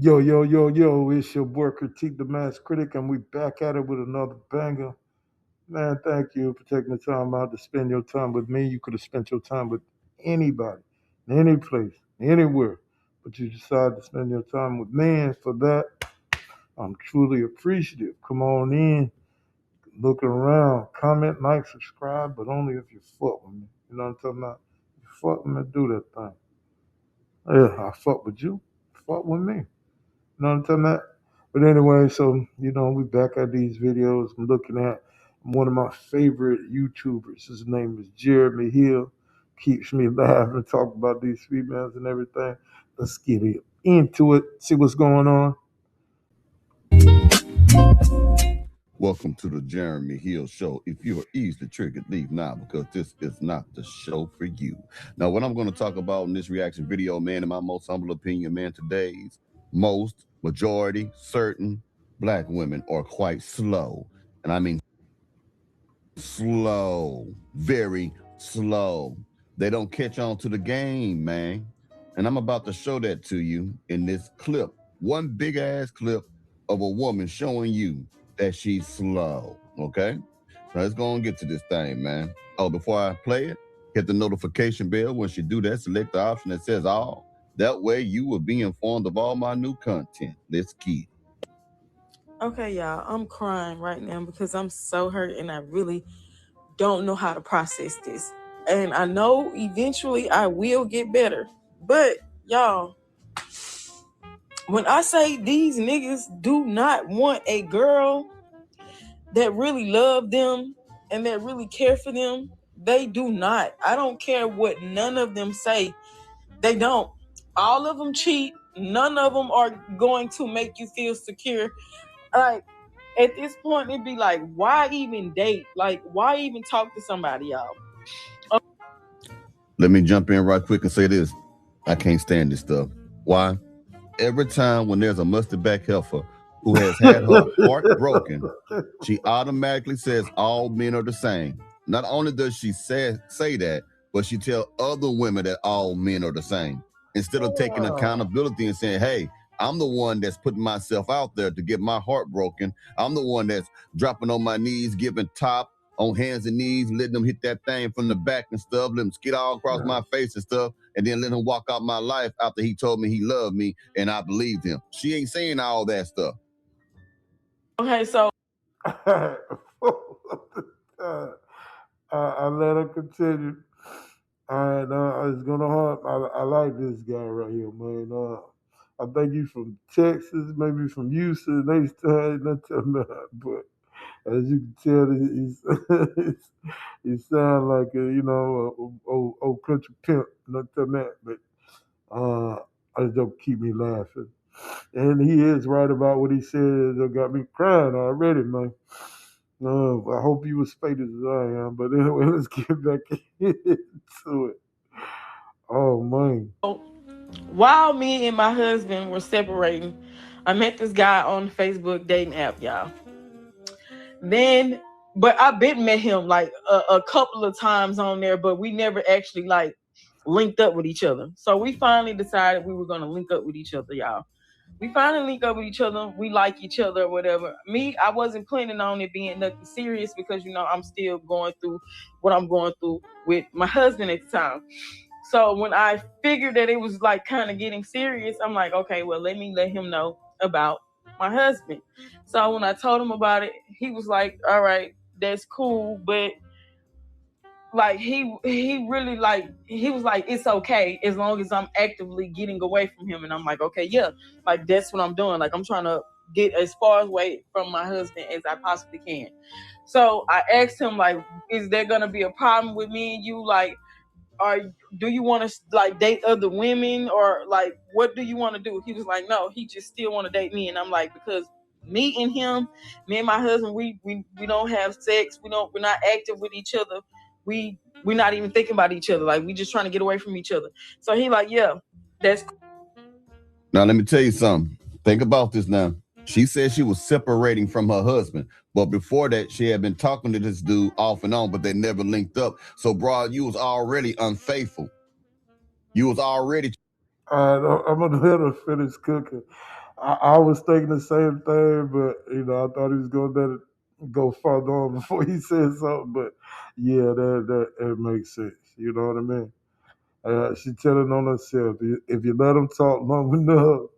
Yo, yo, yo, yo, it's your boy Critique the Mass Critic, and we back at it with another banger. Man, thank you for taking the time out to spend your time with me. You could have spent your time with anybody, in any place, anywhere, but you decided to spend your time with me, and for that, I'm truly appreciative. Come on in, look around, comment, like, subscribe, but only if you fuck with me. You know what I'm talking about? You fuck with me, do that thing. Yeah, I fuck with you, fuck with me. You know what I'm talking about? But anyway, so we back at these videos. I'm looking at one of my favorite YouTubers. His name is Jeremy Hill. Keeps me laughing, talk about these females and everything. Let's get into it. See what's going on. Welcome to the Jeremy Hill Show. If you are easily triggered, leave now because this is not the show for you. Now, what I'm going to talk about in this reaction video, man, in my most humble opinion, man, today's majority, certain black women are quite slow. And I mean slow, very slow. They don't catch on to the game, man. And I'm about to show that to you in this clip. One big ass clip of a woman showing you that she's slow. Okay? So let's go and get to this thing, man. Oh, before I play it, hit the notification bell. Once you do that, select the option that says all. That way you will be informed of all my new content. Let's get it. Okay, y'all, I'm crying right now because I'm so hurt and I really don't know how to process this. And I know eventually I will get better. But, y'all, when I say these niggas do not want a girl that really love them and that really care for them, they do not. I don't care what none of them say. They don't. All of them cheat. None of them are going to make you feel secure. Like, at this point, it'd be like, why even date? Like, why even talk to somebody, y'all? Let me jump in right quick and say this. I can't stand this stuff. Why? Every time when there's a mustard back heifer who has had her heart broken, she automatically says all men are the same. Not only does she say that, but she tell other women that all men are the same. Instead of taking accountability and saying, hey, I'm the one that's putting myself out there to get my heart broken. I'm the one that's dropping on my knees, giving top on hands and knees, letting them hit that thing from the back and stuff, let them skid all across my face and stuff, and then let him walk out my life after he told me he loved me and I believed him. She ain't saying all that stuff. Okay, so I let her continue. All right, it's gonna hurt. I like this guy right here, man. I think he's from Texas, maybe from Houston. They still ain't nothing about, but as you can tell, he sound like a old country pimp, nothing that. But I just don't keep me laughing. And he is right about what he said. It got me crying already, man. I hope you as faded as I am. But anyway, let's get back into it. Oh, man. while me and my husband were separating, I met this guy on the Facebook dating app, y'all. Then, but I've been met him like a couple of times on there, but we never actually like linked up with each other. So we finally decided we were going to link up with each other, y'all. We finally link up with each other. We like each other or whatever. Me, I wasn't planning on it being nothing serious because, I'm still going through what I'm going through with my husband at the time. So when I figured that it was like kind of getting serious, I'm like, okay, well, let me let him know about my husband. So when I told him about it, he was like, all right, that's cool. But like he really like he was like, it's okay as long as I'm actively getting away from him. And I'm like, okay, yeah, like that's what I'm doing. Like I'm trying to get as far away from my husband as I possibly can. So I asked him, like, is there gonna be a problem with me and you? Like, do you want to like date other women or like what do you want to do? He was like, no, he just still want to date me. And I'm like, because me and him, me and my husband, we don't have sex. We're not active with each other. We're not even thinking about each other. Like we just trying to get away from each other. So he like, yeah, that's cool. Now, let me tell you something. Think about this now. She said she was separating from her husband. But before that, she had been talking to this dude off and on, but they never linked up. So, bro, you was already unfaithful. You was already... All right, I'm going to let her finish cooking. I was thinking the same thing, but I thought he was gonna let it go further on before he said something. But yeah, that it makes sense. You know what I mean? She telling on herself. If you let them talk long enough,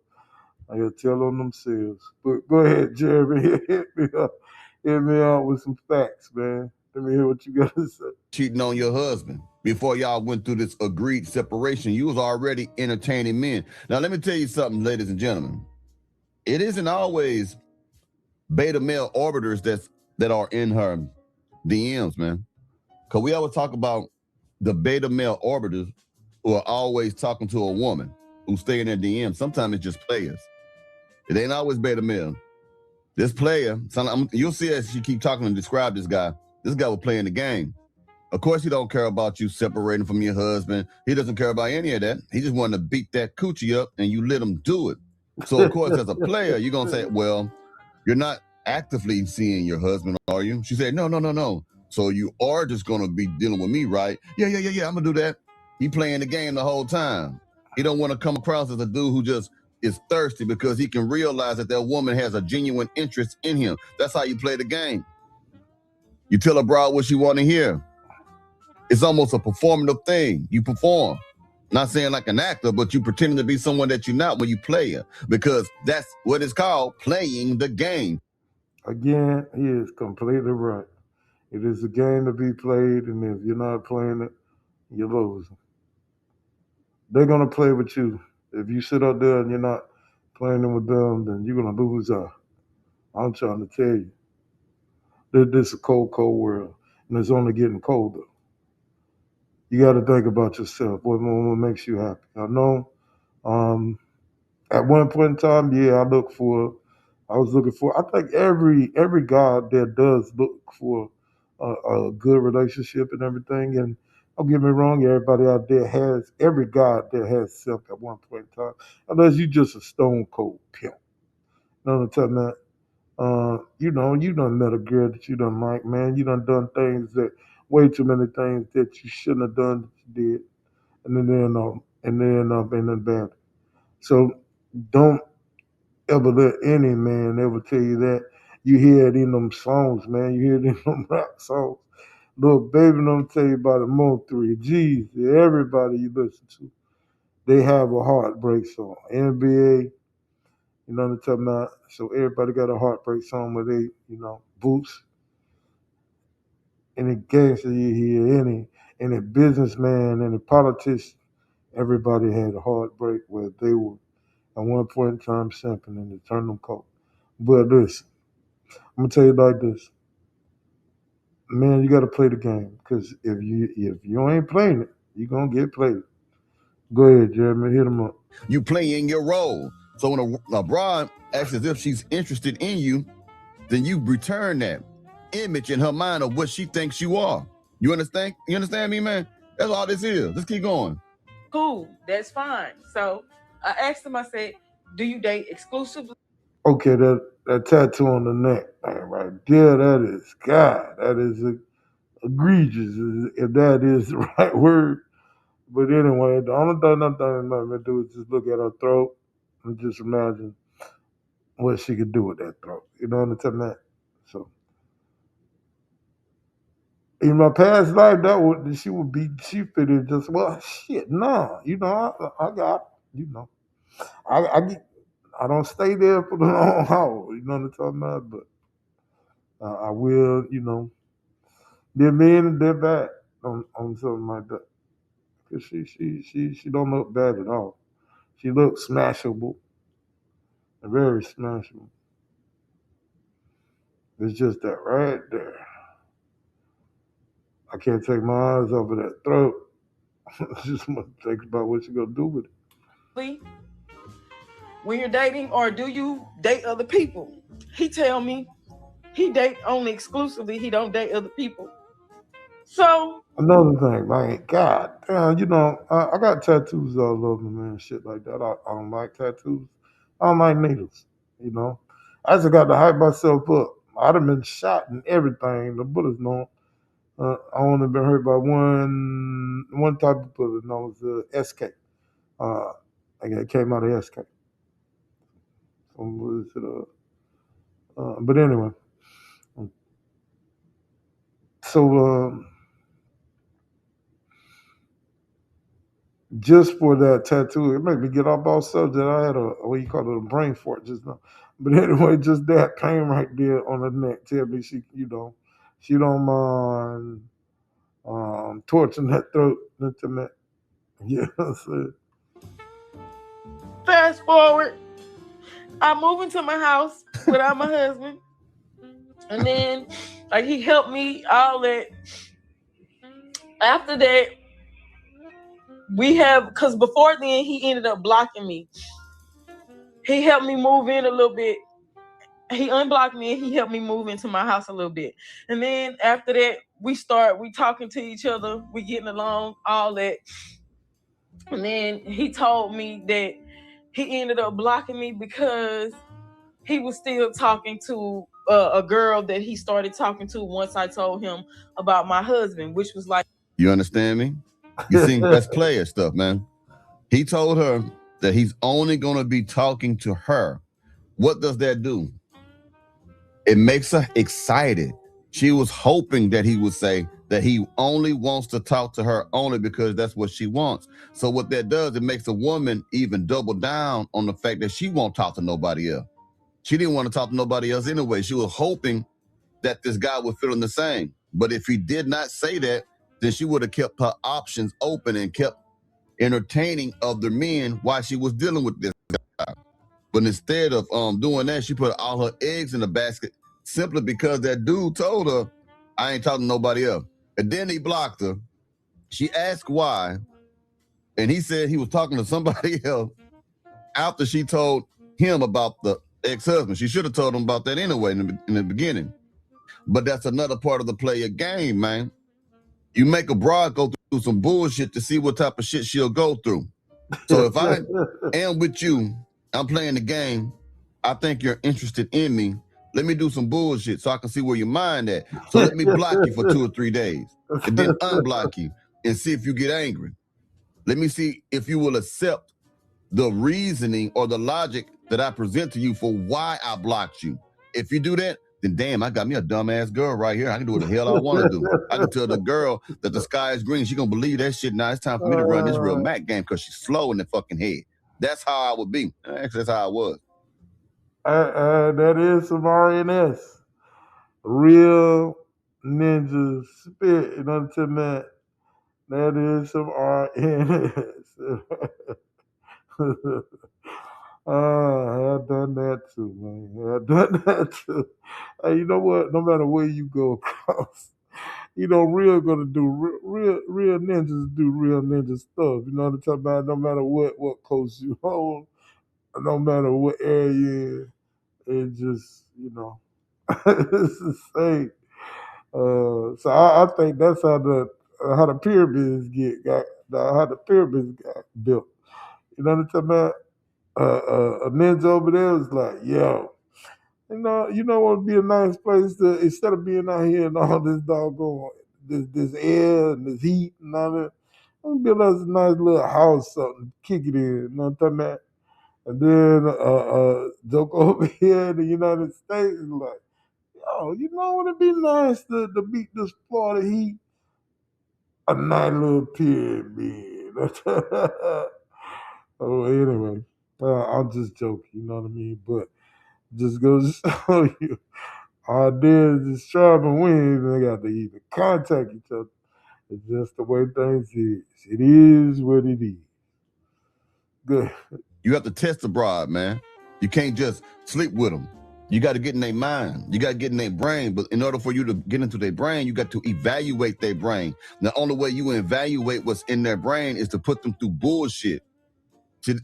I gotta tell on themselves. But go ahead, Jeremy. Hit me out with some facts, man. Let me hear what you got to say. Cheating on your husband. Before y'all went through this agreed separation, you was already entertaining men. Now, let me tell you something, ladies and gentlemen. It isn't always beta male orbiters that are in her DMs, man. Because we always talk about the beta male orbiters who are always talking to a woman who stay in their DMs. Sometimes it's just players. It ain't always beta male. This player, you'll see as she keep talking and describe this guy. This guy was playing the game. Of course, he don't care about you separating from your husband. He doesn't care about any of that. He just wanted to beat that coochie up, and you let him do it. So, of course, as a player, you're going to say, well, you're not actively seeing your husband, are you? She said, no. So you are just going to be dealing with me, right? Yeah, I'm going to do that. He playing the game the whole time. He don't want to come across as a dude who just is thirsty because he can realize that woman has a genuine interest in him. That's how you play the game. You tell a broad what she want to hear. It's almost a performative thing. You perform. Not saying like an actor, but you pretending to be someone that you're not when you play it. Because that's what it's called, playing the game. Again, he is completely right. It is a game to be played, and if you're not playing it, you're losing. They're going to play with you. If you sit up there and you're not playing with them, then you're going to lose out. I'm trying to tell you. This is a cold, cold world, and it's only getting colder. You got to think about yourself. What makes you happy? I know. At one point in time, yeah, I was looking for. I think every guy that does look for a good relationship and everything. And don't get me wrong, every guy out there has self at one point in time, unless you just a stone cold pimp. You know what I'm talking about? You done met a girl that you done like, man. You done things way too many things that you shouldn't have done that you did, and then they end up in the bad. So don't ever let any man ever tell you that. You hear it in them songs, man. You hear it in them rap songs. Look, baby, don't tell you about the Mo 3 G's. Everybody you listen to, they have a heartbreak song. NBA, you know what I'm talking about? So everybody got a heartbreak song where they, Boots, any gangster you hear, any businessman, any politician, everybody had a heartbreak where they were at one point in time simping and it turned them cold. But listen, I'm gonna tell you like this, man. You got to play the game because if you ain't playing it, you gonna get played. Go ahead, Jeremy. Hit him up. You playing your role. So when a broad acts as if she's interested in you, then you return that image in her mind of what she thinks you are. You understand? You understand me, man? That's all this is. Let's keep going. Cool, that's fine. So I asked him, I said, do you date exclusively? Okay, that tattoo on the neck, man, right there. That is God. That is egregious, if that is the right word. But anyway, the only thing I'm gonna do is just look at her throat and just imagine what she could do with that throat. You know what I'm talking about? So in my past life, she fit in just well shit. Nah, I got I I get I don't stay there for the long haul. You know what I'm talking about? But I will, dip in and dip back on something like that. Cause she don't look bad at all. She looks smashable, very smashable. It's just that right there. I can't take my eyes off of that throat. Just want to think about what you gonna do with it. When you're dating, or do you date other people? He tell me he date only exclusively. He don't date other people. So Another thing, like God, damn, I got tattoos all over me, man, shit like that. I don't like tattoos. I don't like needles. You know, I just got to hype myself up. I'd have been shot and everything. The bullets know. I only been hurt by one type of bullet, and that was SK. I think it came out of SK. What is it? But anyway, so just for that tattoo, it made me get off all subject. I had what you call it, a brain fart just now. But anyway, just that pain right there on the neck tell me she don't mind torching that throat into me. Yeah, so. Fast forward, I move into my house without my husband, and then like he helped me all that. After that, because before then he ended up blocking me. He helped me move in a little bit. He unblocked me and he helped me move into my house a little bit. And then after that, we talking to each other, we getting along, all that. And then he told me that he ended up blocking me because he was still talking to a girl that he started talking to once I told him about my husband, which was like... You understand me? You seen best player stuff, man. He told her that he's only going to be talking to her. What does that do? It makes her excited. She was hoping that he would say that he only wants to talk to her only because that's what she wants. So what that does, it makes a woman even double down on the fact that she won't talk to nobody else. She didn't want to talk to nobody else anyway. She was hoping that this guy would feel the same. But if he did not say that, then she would have kept her options open and kept entertaining other men while she was dealing with this guy. But instead of doing that, she put all her eggs in the basket simply because that dude told her, I ain't talking to nobody else. And then he blocked her. She asked why, and he said he was talking to somebody else after she told him about the ex-husband. She should have told him about that anyway in the beginning. But that's another part of the player game, man. You make a broad go through some bullshit to see what type of shit she'll go through. So if I am with you, I'm playing the game, I think you're interested in me, let me do some bullshit so I can see where your mind at. So let me block you for 2 or 3 days and then unblock you and see if you get angry. Let me see if you will accept the reasoning or the logic that I present to you for why I blocked you. If you do that, then damn, I got me a dumbass girl right here. I can do what the hell I want to do. I can tell the girl that the sky is green. She gonna believe that shit. Now it's time for me to run this real Mac game because she's slow in the fucking head. That's how I would be. Actually, that's how I was. That is some RNS. Real ninja spit. You know what I'm saying? That is some RNS. I have done that too, man. I have done that too. Hey, you know what? No matter where you go across, real gonna do real ninjas do real ninja stuff. You know what I'm talking about? No matter what coast you hold, no matter what area, it just it's the same. So I think that's how the pyramids how the pyramids got built. You know what I'm talking about? A ninja over there was like, yo, what would be a nice place to, instead of being out here and all this doggone this air and this heat and all that, it'd build us a nice little house, something, kick it in, you know what I'm talking about? And then joke over here in the United States is like, yo, it'd be nice to beat this Florida heat, a nice little pyramid. Oh, anyway, I'm just joking, you know what I mean? But just goes to show you, ideas is sharp and wings, and they got to even contact each other. It's just the way things is. It is what it is. Good. You have to test the broad, man. You can't just sleep with them. You got to get in their mind. You got to get in their brain. But in order for you to get into their brain, you got to evaluate their brain. The only way you evaluate what's in their brain is to put them through bullshit. See,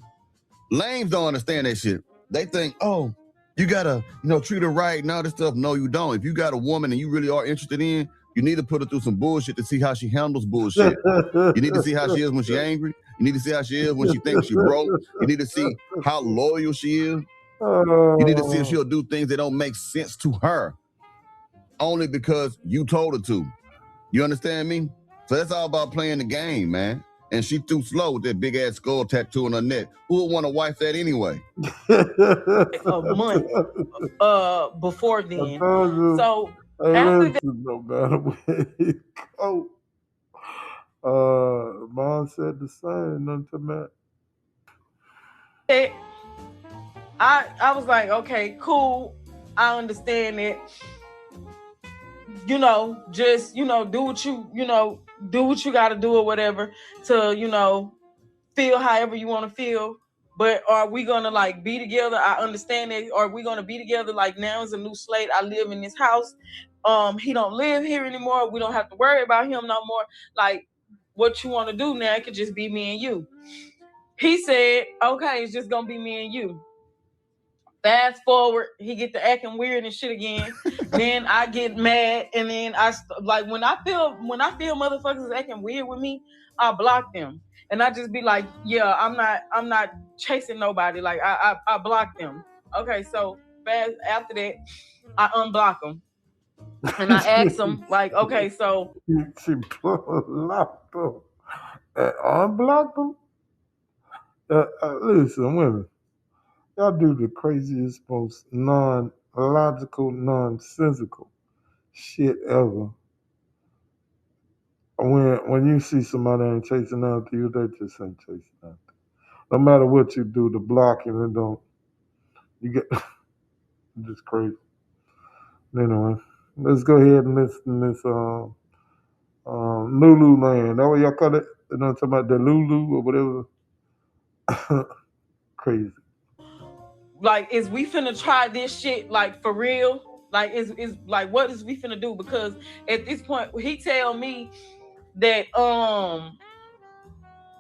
lames don't understand that shit. They think, oh, you got to, treat her right and all this stuff. No, you don't. If you got a woman and you really are interested in, you need to put her through some bullshit to see how she handles bullshit. You need to see how she is when she's angry. You need to see how she is when she thinks she's broke. You need to see how loyal she is. You need to see if she'll do things that don't make sense to her only because you told her to. You understand me? So that's all about playing the game, man. and she too slow with that big ass skull tattoo on her neck. Who would want to wife that anyway? A month before then. So hey, after that, no matter where you go, mom said the same. Nothing to that, I was like, okay, cool. I understand it. You know, just, you know, do what you got to do or whatever to, you know, feel however you want to feel. But are we going to like be together? I understand it. Are we going to be together? Like now is a new slate. I live in this house. He don't live here anymore. We don't have to worry about him no more. Like what you want to do now, it could just be me and you. He said, okay, it's just going to be me and you. Fast forward, he get to acting weird and shit again. Then I get mad, and then like when I feel motherfuckers acting weird with me, I block them, and I just be like, yeah, I'm not chasing nobody. Like I block them. Okay, so fast after that, I unblock them, and I ask them like, okay, so she blocked them, unblocked them. Listen, women. Y'all do the craziest, most non-logical, nonsensical shit ever. When you see somebody ain't chasing after you, they just ain't chasing after you. No matter what you do, the blocking, it don't. You get just crazy. Anyway, let's go ahead and listen to this Lulu Land. That what y'all call it? You know, talking about the Lulu or whatever. Crazy. Like, is we finna try this shit like for real? Like, is like what is we finna do? Because at this point, he tell me that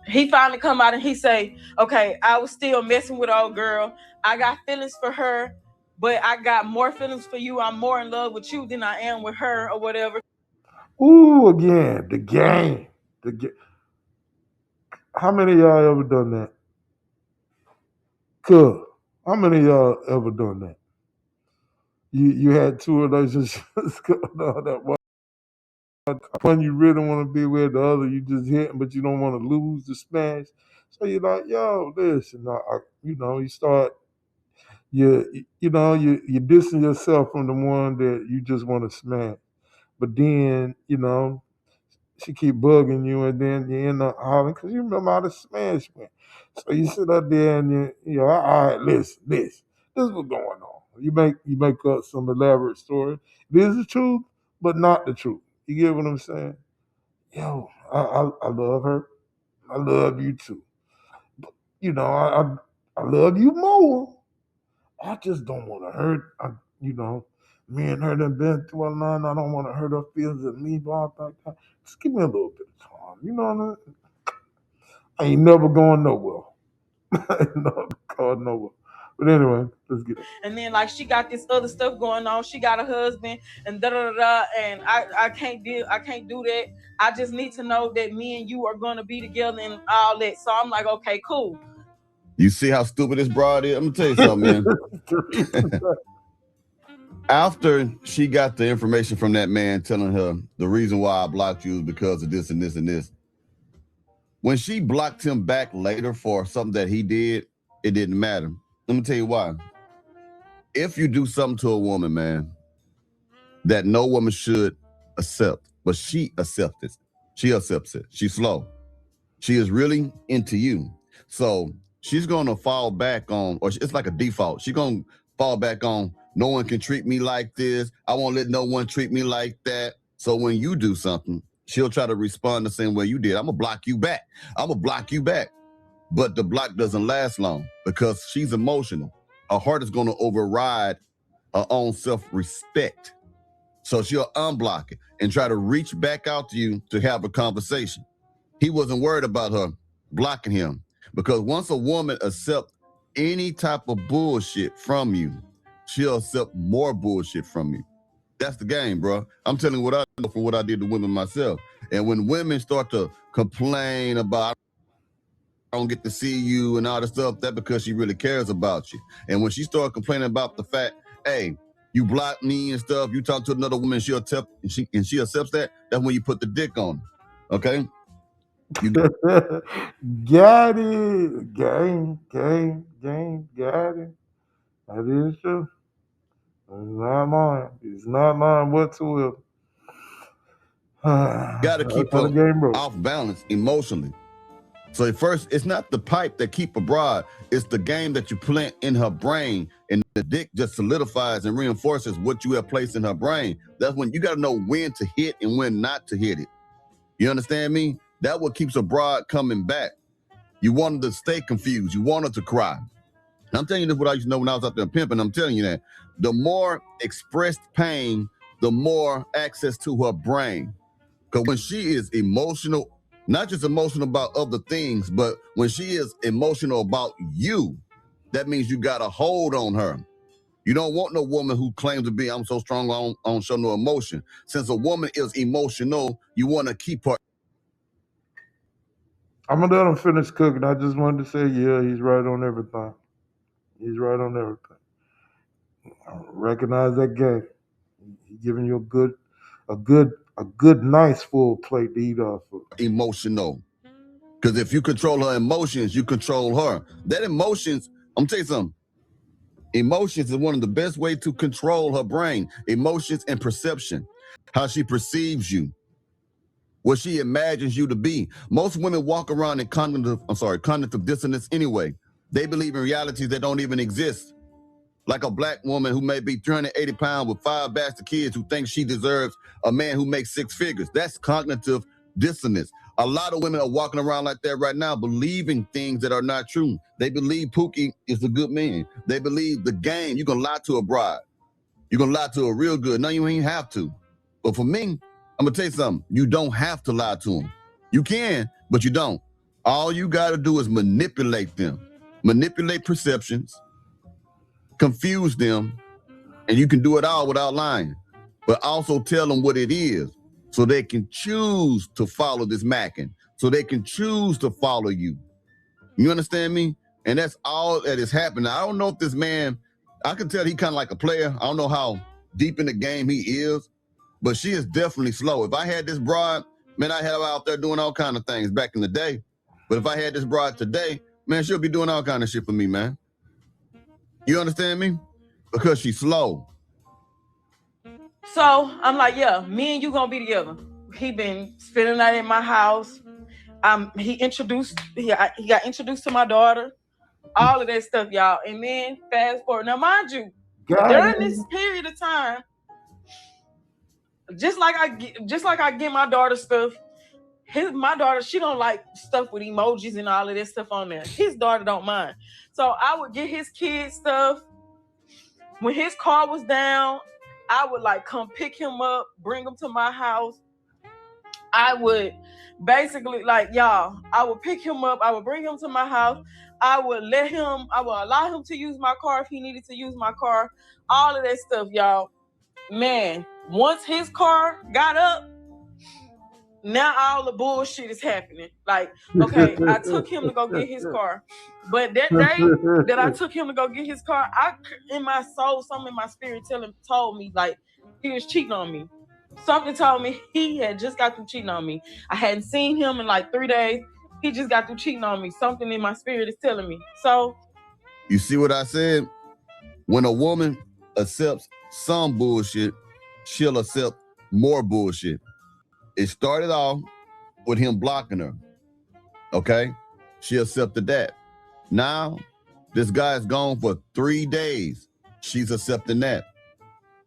he finally come out and he say, okay, I was still messing with old girl. I got feelings for her, but I got more feelings for you. I'm more in love with you than I am with her or whatever. Ooh, again, the game. How many of y'all ever done that? Cool. How many of y'all ever done that? You had two relationships going on that one you really want to be with, the other you just hitting, but you don't want to lose the smash. So you're like, yo, listen, you start you dissing yourself from the one that you just want to smash. But then, she keep bugging you, and then you end up hollering because you remember how the smash went. So you sit up there and all right, listen, this is what's going on. You make up some elaborate story. It is the truth, but not the truth. You get what I'm saying? Yo, I love her. I love you too. But, I love you more. I just don't want to hurt. Me and her done been through a lot. I don't want to hurt her feelings and leave off like that. Just give me a little bit of time. You know what I mean? I ain't never going nowhere. I ain't never going nowhere. But anyway, let's get it. And then like she got this other stuff going on. She got a husband and da da da. And I can't do that. I just need to know that me and you are gonna be together and all that. So I'm like, okay, cool. You see how stupid this broad is? I'm gonna tell you something, man. After she got the information from that man telling her the reason why I blocked you is because of this and this and this, when she blocked him back later for something that he did, it didn't matter. Let me tell you why. If you do something to a woman, man, that no woman should accept, but she accepts it. She accepts it. She's slow. She is really into you. So she's going to fall back on, or it's like a default. She's going to fall back on, no one can treat me like this. I won't let no one treat me like that. So when you do something, she'll try to respond the same way you did. I'm going to block you back. I'm going to block you back. But the block doesn't last long because she's emotional. Her heart is going to override her own self-respect. So she'll unblock it and try to reach back out to you to have a conversation. He wasn't worried about her blocking him because once a woman accepts any type of bullshit from you, she'll accept more bullshit from you. That's the game, bro. I'm telling you what I know from what I did to women myself. And when women start to complain about, I don't get to see you and all this stuff, that's because she really cares about you. And when she starts complaining about the fact, hey, you block me and stuff, you talk to another woman, she accepts that, that's when you put the dick on her, okay? You Got it. Game, got it. That is true. He's not lying. He's not lying whatsoever. got to That's keep how the her game works. off balance emotionally. So at first, it's not the pipe that keep her broad. It's the game that you plant in her brain, and the dick just solidifies and reinforces what you have placed in her brain. That's when you got to know when to hit and when not to hit it. You understand me? That's what keeps a broad coming back. You want her to stay confused. You want her to cry. And I'm telling you this what I used to know when I was out there pimping. I'm telling you that the more expressed pain, the more access to her brain. Because when she is emotional, not just emotional about other things, but when she is emotional about you, that means you got a hold on her. You don't want no woman who claims to be, I'm so strong, I don't show no emotion. Since a woman is emotional, you want to keep her. I'm gonna let him finish cooking. I just wanted to say, yeah, he's right on everything. He's right on everything. I recognize that game. He's giving you a good, nice full plate to eat off of. Emotional. Because if you control her emotions, you control her. That emotions, I'm gonna tell you something. Emotions is one of the best ways to control her brain. Emotions and perception. How she perceives you. What she imagines you to be. Most women walk around in cognitive dissonance anyway. They believe in realities that don't even exist. Like a black woman who may be 380 pounds with 5 bastard kids who thinks she deserves a man who makes 6 figures. That's cognitive dissonance. A lot of women are walking around like that right now, believing things that are not true. They believe Pookie is a good man. They believe the game, you can lie to a bride. You can lie to a real good. No, you ain't have to. But for me, I'm going to tell you something. You don't have to lie to them. You can, but you don't. All you got to do is manipulate them. Manipulate perceptions, confuse them, and you can do it all without lying. But also tell them what it is so they can choose to follow this macking, so they can choose to follow you. You understand me? And that's all that is happening. I don't know if this man, I can tell he kind of like a player. I don't know how deep in the game he is, but she is definitely slow. If I had this broad, man, I had her out there doing all kind of things back in the day. But if I had this broad today, man, she'll be doing all kind of shit for me, man. You understand me? Because she's slow. So I'm like, yeah, me and you gonna be together. He been spending the night at my house. He got introduced to my daughter. All of that stuff, y'all. And then fast forward. Now, mind you, during this period of time, just like I get my daughter stuff. My daughter, she don't like stuff with emojis and all of this stuff on there. His daughter don't mind. So I would get his kids stuff. When his car was down, I would like come pick him up, bring him to my house. I would basically I would pick him up, I would bring him to my house. I would allow him to use my car if he needed to use my car. All of that stuff, y'all. Man, once his car got up, now all the bullshit is happening. Like, okay, I took him to go get his car. But that day that I took him to go get his car, in my soul, something in my spirit told me, like, he was cheating on me. Something told me he had just got through cheating on me. I hadn't seen him in like 3 days. He just got through cheating on me. Something in my spirit is telling me. So, you see what I said? When a woman accepts some bullshit, she'll accept more bullshit. It started off with him blocking her. Okay? She accepted that. Now, this guy's gone for 3 days. She's accepting that.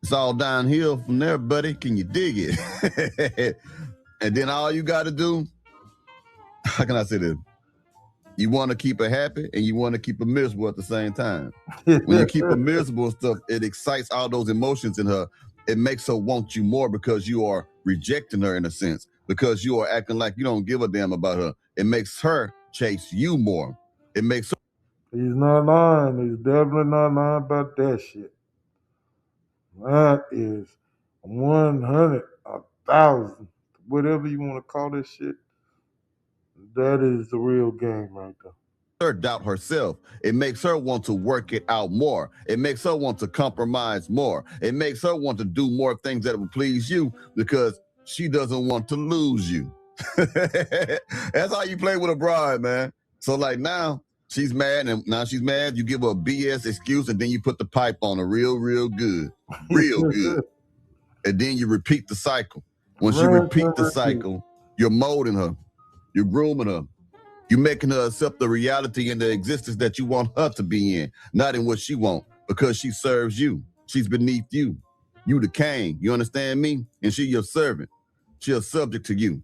It's all downhill from there, buddy. Can you dig it? And then all you got to do, how can I say this? You want to keep her happy and you want to keep her miserable at the same time. When you keep her miserable and stuff, it excites all those emotions in her. It makes her want you more because you are rejecting her in a sense, because you are acting like you don't give a damn about her. It makes her chase you more. It makes her. He's not lying. He's definitely not lying about that shit. That is 100, 1,000, whatever you want to call this shit. That is the real game right there. Her doubt herself. It makes her want to work it out more. It makes her want to compromise more. It makes her want to do more things that will please you because she doesn't want to lose you. That's how you play with a bride, man. So like now she's mad, and now she's mad. You give her a BS excuse, and then you put the pipe on her real good, real good, and then you repeat the cycle. Once you repeat the cycle, you're molding her, you're grooming her, you're making her accept the reality and the existence that you want her to be in, not in what she wants, because she serves you. She's beneath you. You the king. You understand me? And she your servant. She a subject to you.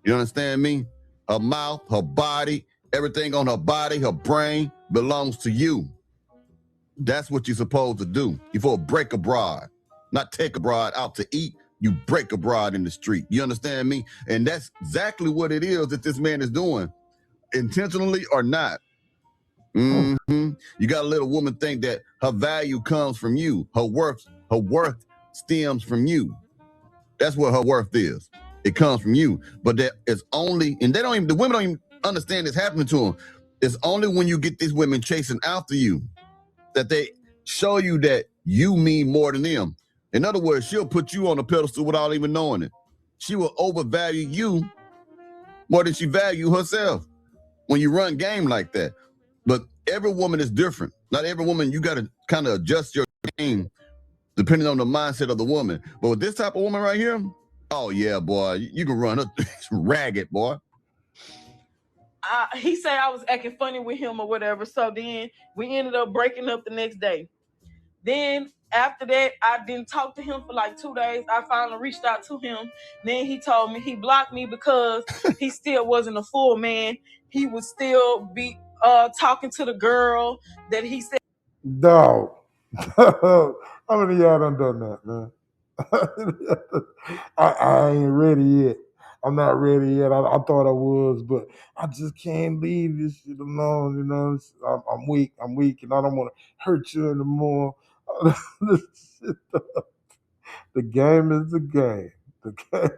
You understand me? Her mouth, her body, everything on her body, her brain belongs to you. That's what you're supposed to do. You're supposed to break a bride, not take a bride out to eat. You break a bride in the street. You understand me? And that's exactly what it is that this man is doing, intentionally or not. Mm-hmm. You got to let a woman think that her value comes from you. Her worth stems from you. That's what her worth is. It comes from you. But that is only, and the women don't even understand it's happening to them. It's only when you get these women chasing after you that they show you that you mean more than them. In other words, she'll put you on a pedestal without even knowing it. She will overvalue you more than she value herself when you run game like that. But every woman is different. Not every woman, you got to kind of adjust your game depending on the mindset of the woman. But with this type of woman right here, oh yeah, boy, you can run her ragged, boy. He said I was acting funny with him or whatever. So then we ended up breaking up the next day. Then after that, I didn't talk to him for like 2 days. I finally reached out to him. Then he told me he blocked me because he still wasn't a full man. He would still be talking to the girl that he said. Dog. How many of y'all done that, man? I ain't ready yet. I'm not ready yet. I thought I was, but I just can't leave this shit alone. You know, I'm weak. I'm weak, and I don't want to hurt you anymore. The game is the game. The game.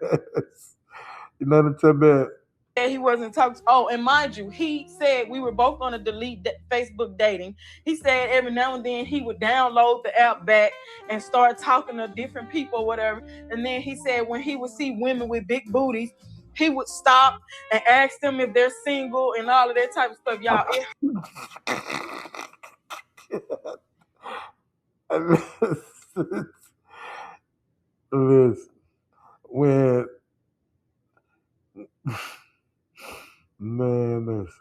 You know what I'm saying? He wasn't talking. Oh, and mind you, he said we were both going to delete Facebook dating. He said every now and then he would download the app back and start talking to different people or whatever. And then he said when he would see women with big booties, he would stop and ask them if they're single and all of that type of stuff. Y'all. Listen, when man, listen.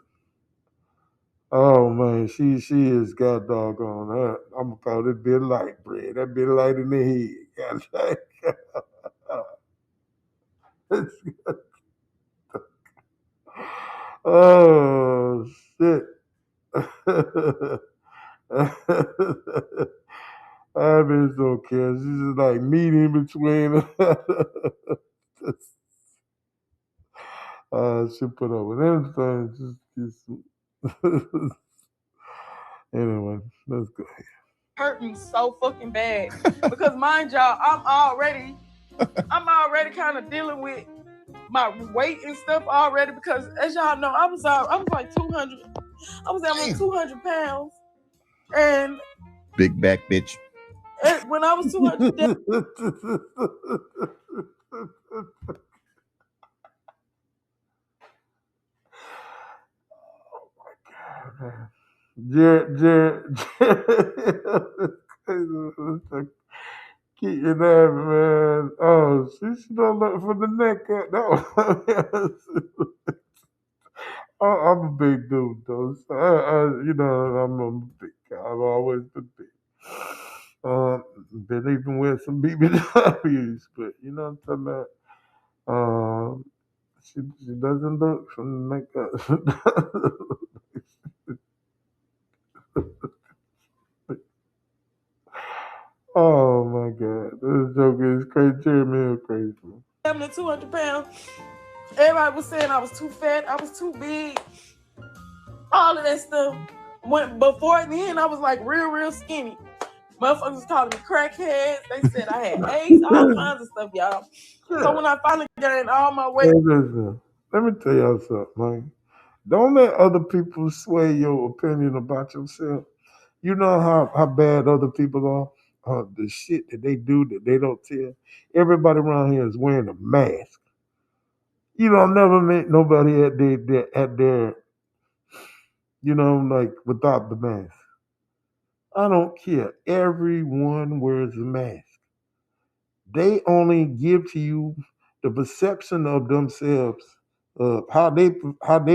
Oh man, she is god doggone her. I'm gonna call it bit light bread. That bit light in the head. Oh shit. I just don't care. She's just like meat in between. She put up with anything. Anyway, let's go. Hurt me so fucking bad because mind y'all, I'm already kind of dealing with my weight and stuff already because as y'all know, I was like 200. I was almost 200 pounds, and big back bitch. When I was 200. Jared, keep your name, man. Oh, she don't look for the neck up. No. I'm a big dude, though. So I'm a big guy. I've always been big. Been even with some BBWs, but you know what I'm talking about. She doesn't look from the neck up. Oh my god, this joke is crazy. Jeremy is crazy. I'm 200 pounds. Everybody was saying I was too fat, I was too big, all of that stuff. Before then, I was like real skinny. Motherfuckers calling me crackhead. They said I had AIDS, all kinds of stuff, y'all. So when I finally gained all my weight. Hey, listen, let me tell y'all something, man. Don't let other people sway your opinion about yourself. You know how bad other people are? The shit that they do that they don't tell. Everybody around here is wearing a mask. You know, I've never met nobody at their, you know, like without the mask. I don't care. Everyone wears a mask. They only give to you the perception of themselves, how they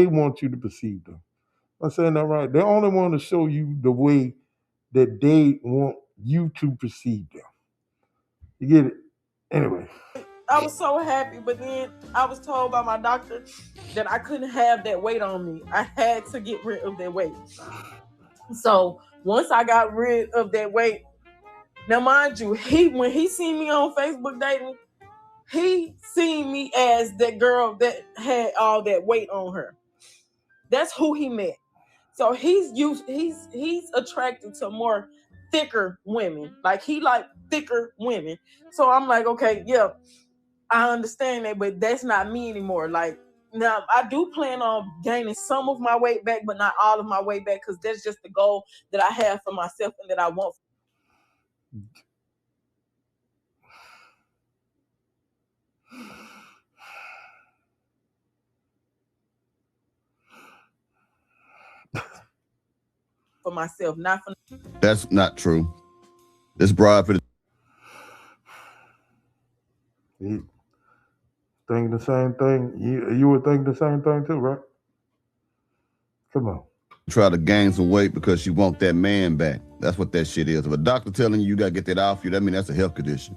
want you to perceive them. I'm saying that right. They only want to show you the way that they want you to perceive them. You get it? Anyway. I was so happy, but then I was told by my doctor that I couldn't have that weight on me. I had to get rid of that weight. So once I got rid of that weight, now mind you, when he seen me on Facebook dating, he seen me as that girl that had all that weight on her. That's who he met. So he's attracted to more thicker women. Like he like thicker women. So I'm like, okay, yeah, I understand that, but that's not me anymore. Like now I do plan on gaining some of my weight back, but not all of my weight back, because that's just the goal that I have for myself and that I want. For myself, not for. That's not true. This broad for the. He thinking the same thing. You were thinking the same thing too, right? Come on. Try to gain some weight because you want that man back. That's what that shit is. If a doctor telling you got to get that off you, that means that's a health condition.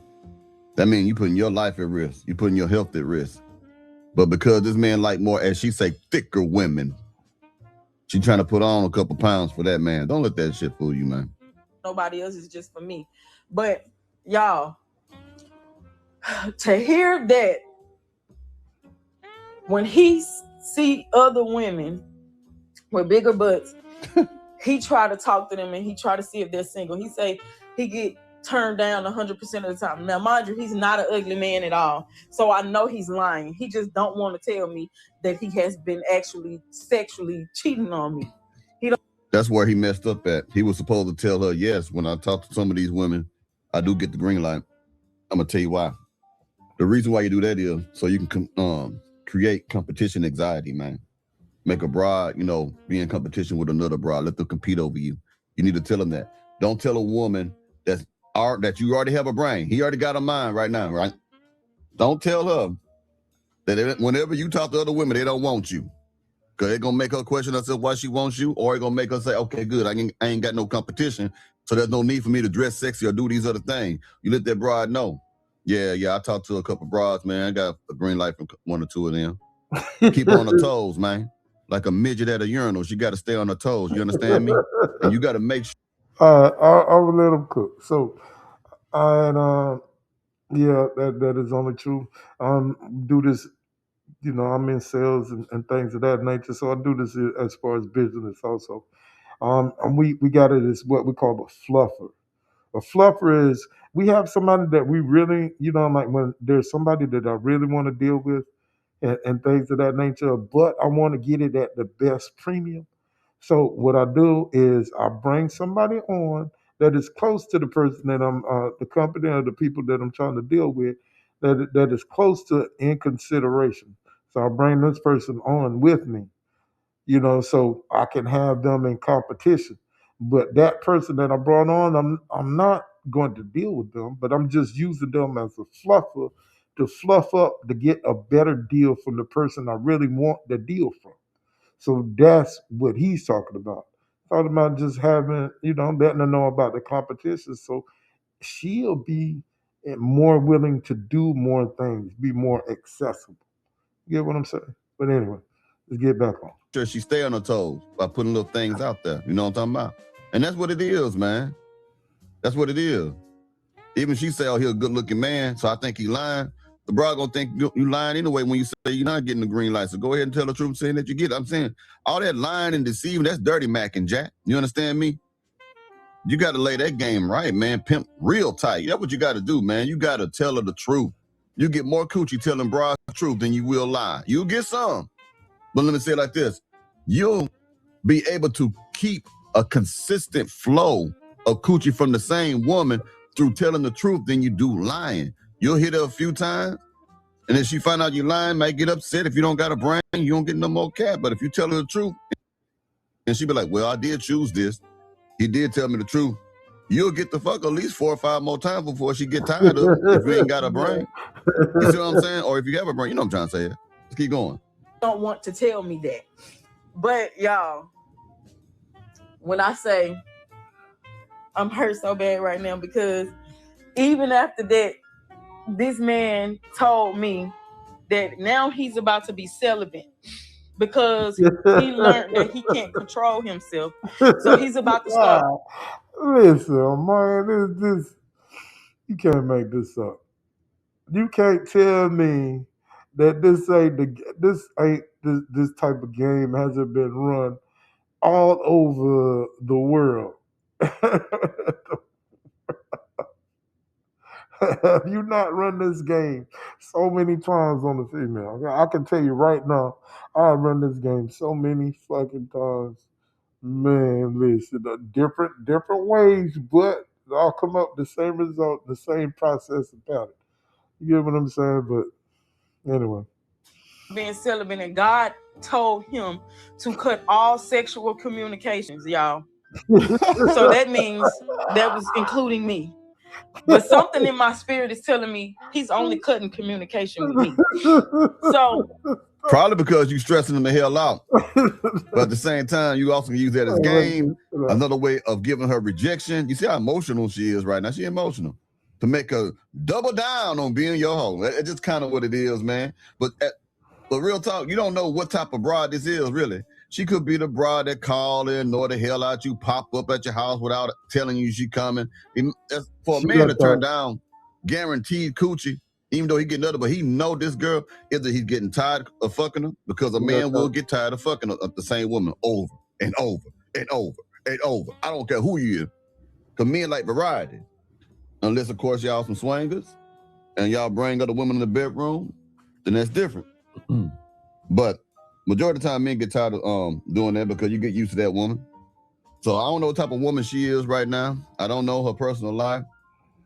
That means you putting your life at risk. You putting your health at risk. But because this man like more, as she say, thicker women, she trying to put on a couple pounds for that man. Don't let that shit fool you, man. Nobody else is just for me. But y'all, to hear that when he see other women with bigger butts, he try to talk to them and he try to see if they're single. He say he get turned down 100% of the time. Now, mind you, he's not an ugly man at all. So I know he's lying. He just don't want to tell me that he has been actually sexually cheating on me. That's where he messed up at. He was supposed to tell her, yes, when I talk to some of these women, I do get the green light. I'm going to tell you why. The reason why you do that is so you can create competition anxiety, man. Make a broad, be in competition with another broad. Let them compete over you. You need to tell them that. Don't tell a woman that you already have a brain. He already got a mind right now, right? Don't tell her that whenever you talk to other women, they don't want you. Because they're going to make her question herself why she wants you, or it's going to make her say, okay, good, I ain't got no competition, so there's no need for me to dress sexy or do these other things. You let that broad know. Yeah, I talked to a couple broads, man. I got a green light from one or two of them. Keep on her toes, man. Like a midget at a urinal. She got to stay on her toes. You understand me? And you got to make sure. I will let him cook. So, yeah, that is only true. Do this, I'm in sales and things of that nature. So I do this as far as business also. And we got it as what we call a fluffer. A fluffer is we have somebody that we really, like when there's somebody that I really want to deal with and things of that nature, but I want to get it at the best premium. So what I do is I bring somebody on that is close to the person that I'm, the company or the people that I'm trying to deal with, that is close to in consideration. So I bring this person on with me, so I can have them in competition. But that person that I brought on, I'm not going to deal with them, but I'm just using them as a fluffer to fluff up to get a better deal from the person I really want the deal from. So that's what he's talking about. Talking about just having, letting her know about the competition. So she'll be more willing to do more things, be more accessible. You get what I'm saying? But anyway, let's get back on. Sure, she stay on her toes by putting little things out there. You know what I'm talking about? And that's what it is, man. That's what it is. Even she say, oh, he's a good looking man, so I think he lying. The broad gonna think you lying anyway when you say you're not getting the green light. So go ahead and tell the truth, saying that you get it. I'm saying all that lying and deceiving, that's dirty Mac and Jack. You understand me? You got to lay that game right, man. Pimp real tight. That's what you got to do, man. You got to tell her the truth. You get more coochie telling broad the truth than you will lie. You'll get some. But let me say it like this. You'll be able to keep a consistent flow of coochie from the same woman through telling the truth than you do lying. You'll hit her a few times, And if she find out you lying, might get upset. If you don't got a brain, you don't get no more cat. But if you tell her the truth, and she be like, well, I did choose this. He did tell me the truth. You'll get the fuck at least 4 or 5 more times before she get tired of it if you ain't got a brain. You see what I'm saying? Or if you have a brain, you know what I'm trying to say. Let's keep going. Don't want to tell me that. But y'all, when I say I'm hurt so bad right now, because even after that, this man told me that now he's about to be celibate because he learned that he can't control himself. So he's about to start. Listen, man, this you can't make this up. You can't tell me that this type of game hasn't been run all over the world. Have you not run this game so many times on the female? I can tell you right now, I run this game so many fucking times. Man, listen, different ways, but I'll come up with the same result, the same process about it. You get what I'm saying? But anyway. Being celibate, and God told him to cut all sexual communications, y'all. So that means that was including me. But something in my spirit is telling me he's only cutting communication with me. So probably because you stressing them the hell out. But at the same time, you also can use that as game, another way of giving her rejection. You see how emotional she is right now. She emotional. To make her double down on being your hoe. That's just kind of what it is, man. But real talk, you don't know what type of broad this is, really. She could be the broad that call in, know the hell out you, pop up at your house without telling you she coming. For a man to turn down guaranteed coochie, even though he getting other, but he know this girl, either he's getting tired of fucking her, because a man will get tired of fucking the same woman over and over and over and over. I don't care who you is. Because men like variety. Unless, of course, y'all some swingers and y'all bring other women in the bedroom, then that's different. But majority of the time, men get tired of doing that because you get used to that woman. So I don't know what type of woman she is right now. I don't know her personal life.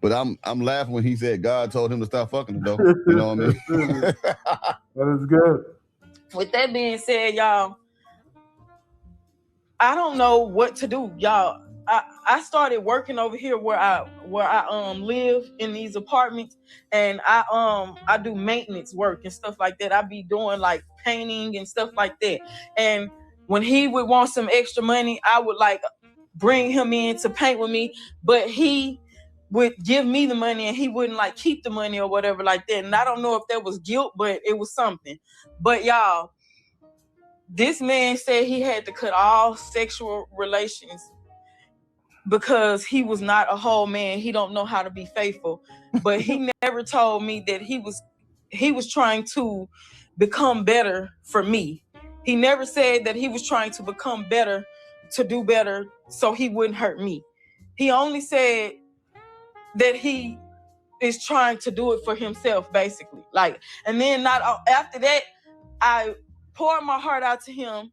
But I'm laughing when he said God told him to stop fucking her, though. You know what I mean? That is good. With that being said, y'all, I don't know what to do, y'all. I started working over here where I live in these apartments, and I do maintenance work and stuff like that. I be doing like painting and stuff like that. And when he would want some extra money, I would like bring him in to paint with me, but he would give me the money and he wouldn't like keep the money or whatever like that. And I don't know if that was guilt, but it was something. But y'all, this man said he had to cut all sexual relations because he was not a whole man. He don't know how to be faithful. But he never told me that he was trying to become better for me. He never said that he was trying to become better, to do better, so he wouldn't hurt me. He only said that he is trying to do it for himself, basically. Like, and then after that, I poured my heart out to him,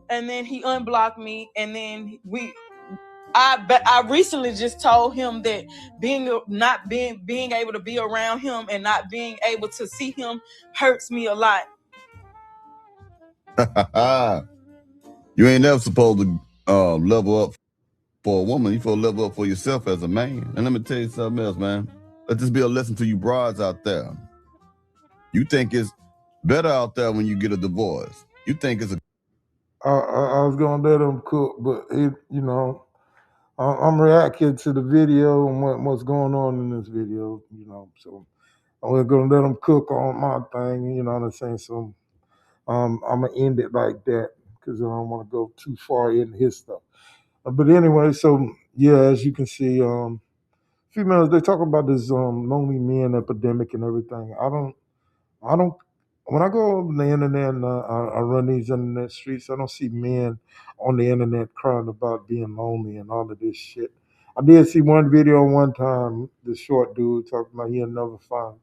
and then he unblocked me, and then I recently just told him that being able to be around him and not being able to see him hurts me a lot. You ain't never supposed to level up for a woman. You supposed to level up for yourself as a man. And let me tell you something else, man. Let this be a lesson to you broads out there. You think it's better out there when you get a divorce. You think it's I was gonna let him cook, but I'm reacting to the video and what's going on in this video, so I'm gonna let him cook on my thing, you know what I'm saying? So I'm gonna end it like that because I don't want to go too far in his stuff. But anyway, so yeah, as you can see, females, they talk about this lonely men epidemic and everything. I don't. When I go on the internet and I run these internet streets, I don't see men on the internet crying about being lonely and all of this shit. I did see one video one time, the short dude talking about he'll never find,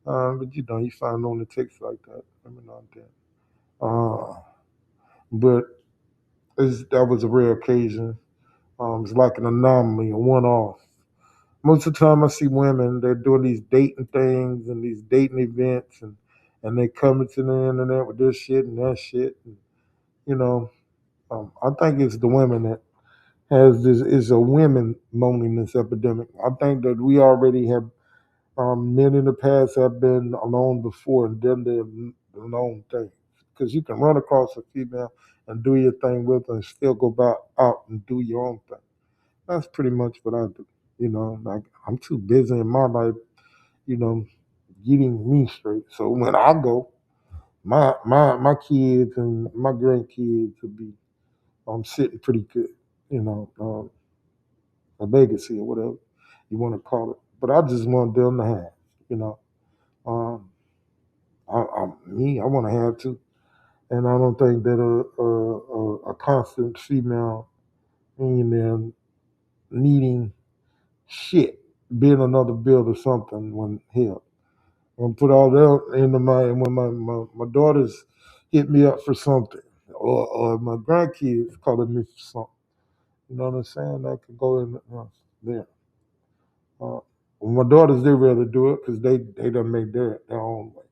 but you find lonely ticks like that every now and then. But that was a rare occasion. It's like an anomaly, a one-off. Most of the time, I see women, they're doing these dating things and these dating events, and and they coming to the internet with this shit and that shit. And, you know, I think it's the women that has this is a women loneliness epidemic. I think that we already have men in the past have been alone before and done their alone thing. Because you can run across a female and do your thing with her and still go back out and do your own thing. That's pretty much what I do. Like I'm too busy in my life, you know, getting me straight. So when I go, my kids and my grandkids will be sitting pretty good, a legacy or whatever you want to call it. But I just want them to have, you know. Um, I want to have too, and I don't think that a constant female millionaire needing shit, being another build or something when hell. I'm gonna put all that into when my daughters hit me up for something, or my grandkids calling me for something. You know what I'm saying? I could go in there. When my daughters, they rather do it because they done make their own way.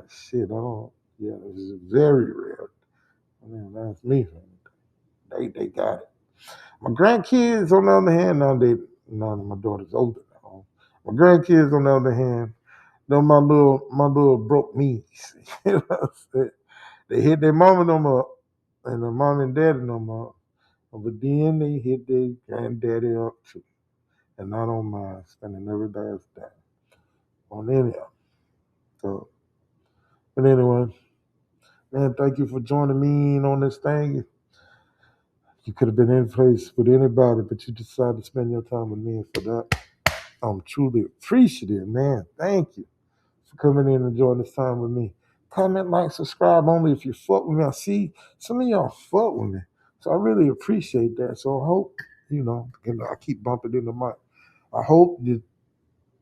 Shit, I don't. Yeah, it's very rare. I mean, that's me. They got it. My grandkids, on the other hand, now my daughter's older now. My grandkids, on the other hand, they're my little broke knees. You know what I'm saying? They hit their mama them up, and the mom and daddy them up. But then they hit their granddaddy up too. And I don't mind spending every last day on any of them. So, but anyway, man, thank you for joining me on this thing. You could have been in place with anybody, but you decided to spend your time with me. And for that, I'm truly appreciative, man. Thank you for coming in and enjoying this time with me. Comment, like, subscribe only if you fuck with me. I see some of y'all fuck with me. So I really appreciate that. So I hope, I keep bumping in the mic. I hope that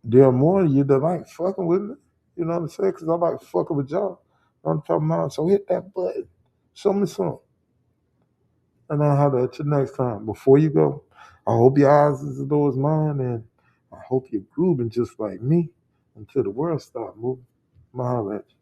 there are more of you that like fucking with me. You know what I'm saying? Because I like fucking with y'all. I'm talking about. So hit that button. Show me some. And I'll holler at you next time. Before you go, I hope your eyes is as low as mine, and I hope you're grooving just like me until the world stops moving. I'll holler at you.